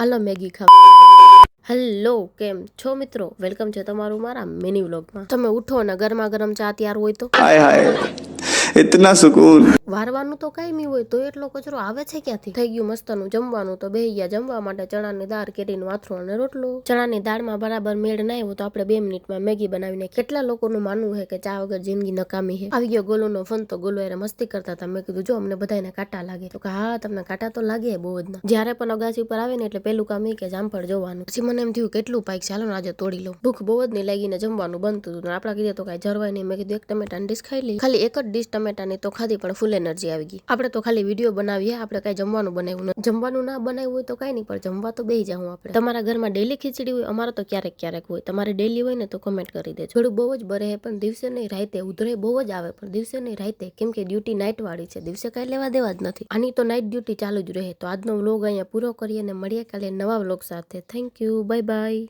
આલો મેગી ખાવ. હેલો, કેમ છો મિત્રો? વેલકમ છે તમારું મારા મિની વ્લોગમાં. તમે ઉઠો ને ગરમા ગરમ ચા તૈયાર હોય તો हाय हाय इतना सुकून। વારવાનું તો કાંઈ હોય તો એટલો કચરો આવે છે ક્યાંથી? થઈ ગયું મસ્તનું જમવાનું તો બેહી ગયા જમવા માટે. ચણાની દાળ, કેરીનું આથરું અને રોટલો. ચણાની દાળમાં બરાબર મેળ ના આવ્યો તો આપણે 2 મિનિટમાં મેગી બનાવીને. કેટલા લોકોનું માનવું છે કે ચા વગર જિંદગી નકામી છે. આવી ગયો ગોલુનો ફોન તો ગોલો એને મસ્તી કરતા હતા. મેં કીધું જો અમને બધાને કાંટા લાગે તો કે હા તમને કાંટા તો લાગે બહુ જ ના. જ્યારે પણ અગાસી ઉપર આવે ને એટલે પેલું કામ એ કે જામફળ જોવાનું. પછી મને એમ થયું કેટલું પાક ચાલો ને આજે તોડી લઉં. ભૂખ બહુ જ નહીં લાગીને જમવાનું બનતું હતું. આપણા કીધે તો કાંઈ જરવાય નહીં. મેં કીધું એક ટમેટાની ડીશ ખાઈ લઈ. ખાલી એક જ ડીશ ટમેટાની તો ખાધી પણ ફૂલ એનર્જી આવી ગઈ. આપણે તો ખાલી વિડીયો બનાવીએ, આપણે કાંઈ જમવાનું બનાવ્યું નથી. જમવાનું ના બનાવ્યું હોય તો કાંઈ નહીં પણ જમવા તો બેસી જાઉં આપણે. તમારા ઘરમાં ડેલી ખીચડી હોય? અમારે તો ક્યારેક ક્યારેક હોય. તમારે ડેલી હોય ને તો કમેન્ટ કરી દેજો. થોડું બહુ જ બરે પણ દિવસે નહીં રાતે. ઉધરે બહુ જ આવે પણ દિવસે નહીં રાતે, કેમ કે ડ્યુટી નાઇટ વાળી છે. દિવસે કાંઈ લેવા દેવા જ નથી. આની તો નાઇટ ડ્યુટી ચાલુ જ રહે. તો આજનો વ્લોગ અહીંયા પૂરો કરીએ અને મળીએ કાલે નવા વ્લોગ સાથે. Thank you, bye bye.